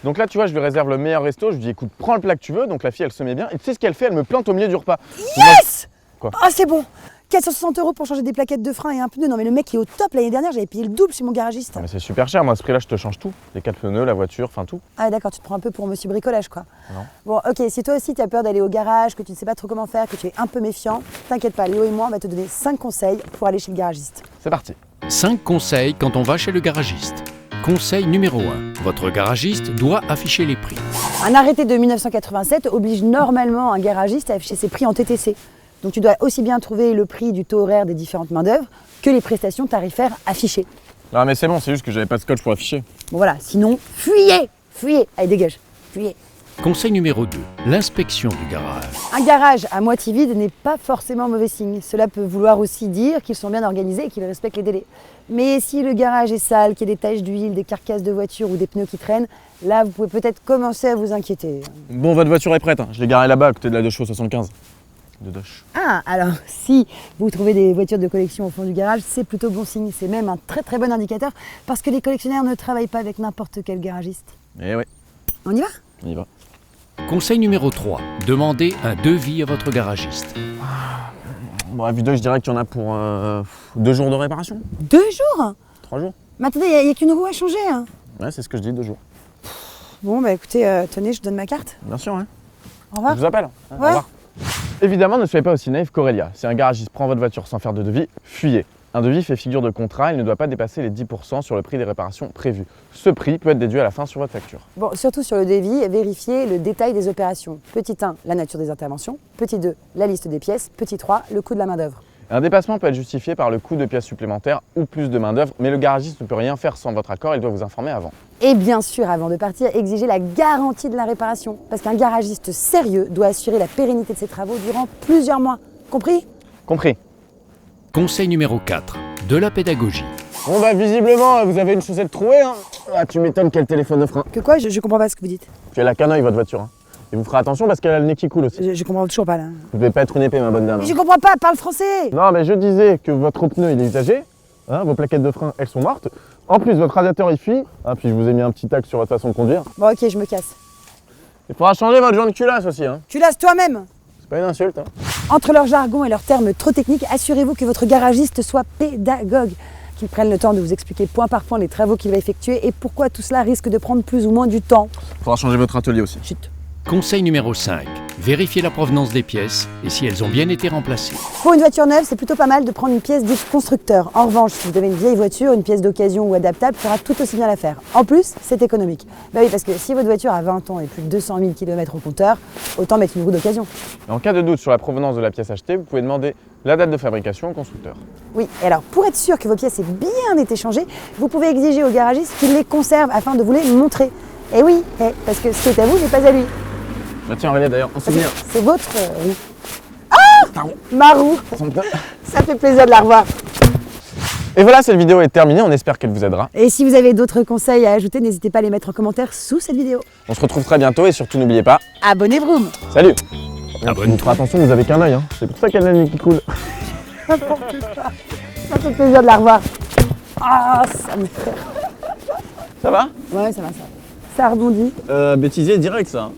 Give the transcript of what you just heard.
Donc là, tu vois, je lui réserve le meilleur resto. Je lui dis, écoute, prends le plat que tu veux. Donc la fille, elle se met bien. Et tu sais ce qu'elle fait? Elle me plante au milieu du repas. Yes! Quoi? Ah, c'est bon. 460 € pour changer des plaquettes de frein et un pneu. Non, mais le mec il est au top. L'année dernière, j'avais payé le double chez mon garagiste. Ah, mais c'est super cher. Moi, à ce prix-là, je te change tout. Les 4 pneus, la voiture, enfin tout. Ah, d'accord, tu te prends un peu pour monsieur bricolage, quoi. Non. Bon, ok, si toi aussi tu as peur d'aller au garage, que tu ne sais pas trop comment faire, que tu es un peu méfiant, t'inquiète pas, Léo et moi, on va te donner 5 conseils pour aller chez le garagiste. C'est parti. 5 conseils quand on va chez le garagiste. Conseil numéro 1. Votre garagiste doit afficher les prix. Un arrêté de 1987 oblige normalement un garagiste à afficher ses prix en TTC. Donc tu dois aussi bien trouver le prix du taux horaire des différentes main-d'œuvre que les prestations tarifaires affichées. Non, mais c'est bon, c'est juste que j'avais pas de scotch pour afficher. Bon voilà, sinon, fuyez! Fuyez! Allez, dégage! Fuyez! Conseil numéro 2. L'inspection du garage. Un garage à moitié vide n'est pas forcément mauvais signe. Cela peut vouloir aussi dire qu'ils sont bien organisés et qu'ils respectent les délais. Mais si le garage est sale, qu'il y a des taches d'huile, des carcasses de voiture ou des pneus qui traînent, là vous pouvez peut-être commencer à vous inquiéter. Bon, votre voiture est prête. Hein. Je l'ai garée là-bas, à côté de la Deuchot 75. De Doche. Ah, alors si vous trouvez des voitures de collection au fond du garage, c'est plutôt bon signe. C'est même un très très bon indicateur parce que les collectionneurs ne travaillent pas avec n'importe quel garagiste. Eh oui, On y va? on y va. Conseil numéro 3. Demandez un devis à votre garagiste. Bon, à vue d'œil, je dirais qu'il y en a pour 2 jours de réparation. 2 jours? 3 jours. Mais attendez, il n'y a qu'une roue à changer. Hein. Ouais, c'est ce que je dis, 2 jours. Bon, bah écoutez, tenez, je donne ma carte. Bien sûr, hein. Au revoir. Je vous appelle. Au Ouais. revoir. Évidemment, ne soyez pas aussi naïf qu'Aurélia. Si un garagiste prend votre voiture sans faire de devis, fuyez. Un devis fait figure de contrat, il ne doit pas dépasser les 10% sur le prix des réparations prévues. Ce prix peut être déduit à la fin sur votre facture. Bon, surtout sur le devis, vérifiez le détail des opérations. Petit 1, la nature des interventions. Petit 2, la liste des pièces. Petit 3, le coût de la main-d'œuvre. Un dépassement peut être justifié par le coût de pièces supplémentaires ou plus de main-d'œuvre, mais le garagiste ne peut rien faire sans votre accord, il doit vous informer avant. Et bien sûr, avant de partir, exigez la garantie de la réparation. Parce qu'un garagiste sérieux doit assurer la pérennité de ses travaux durant plusieurs mois. Compris? Compris. Conseil numéro 4. De la pédagogie. Bon bah visiblement, vous avez une chaussette trouée, hein. Ah, tu m'étonnes quel téléphone de frein. Que quoi? Je comprends pas ce que vous dites. Puis elle a qu'un œil, votre voiture. Hein. Et vous ferez attention parce qu'elle a le nez qui coule aussi. Je comprends toujours pas là. Vous devez pas être une épée, ma bonne dame. Mais je comprends pas, parle français! Non, mais je disais que votre pneu il est usagé, hein, vos plaquettes de frein elles sont mortes. En plus, votre radiateur il fuit, hein, puis je vous ai mis un petit tag sur votre façon de conduire. Bon, ok, je me casse. Il faudra changer votre joint de culasse aussi. Hein. Tu lasses toi-même! C'est pas une insulte. Hein. Entre leur jargon et leurs termes trop techniques, assurez-vous que votre garagiste soit pédagogue, qu'il prenne le temps de vous expliquer point par point les travaux qu'il va effectuer et pourquoi tout cela risque de prendre plus ou moins du temps. Il faudra changer votre atelier aussi. Chut. Conseil numéro 5. Vérifiez la provenance des pièces et si elles ont bien été remplacées. Pour une voiture neuve, c'est plutôt pas mal de prendre une pièce dite constructeur. En revanche, si vous avez une vieille voiture, une pièce d'occasion ou adaptable fera tout aussi bien l'affaire. En plus, c'est économique. Bah oui, parce que si votre voiture a 20 ans et plus de 200 000 km au compteur, autant mettre une roue d'occasion. Et en cas de doute sur la provenance de la pièce achetée, vous pouvez demander la date de fabrication au constructeur. Oui, et alors pour être sûr que vos pièces aient bien été changées, vous pouvez exiger au garagiste qu'il les conserve afin de vous les montrer. Et oui, parce que ce qui est à vous n'est pas à lui. Bah tiens Aurélia d'ailleurs, en souvenir. C'est votre roue. Ah! Ma roue! Ça fait plaisir de la revoir. Et voilà, cette vidéo est terminée, on espère qu'elle vous aidera. Et si vous avez d'autres conseils à ajouter, n'hésitez pas à les mettre en commentaire sous cette vidéo. On se retrouve très bientôt et surtout n'oubliez pas, Abonnez-vous! salut. Abonne-toi. Vous ferez attention, vous avez qu'un œil, hein. C'est pour ça qu'elle a le nez qui coule. N'importe quoi. Ça fait plaisir de la revoir. Ah, ça me fait... Ça va? Ouais, ça va, ça. Ça rebondit. Bêtisier direct ça.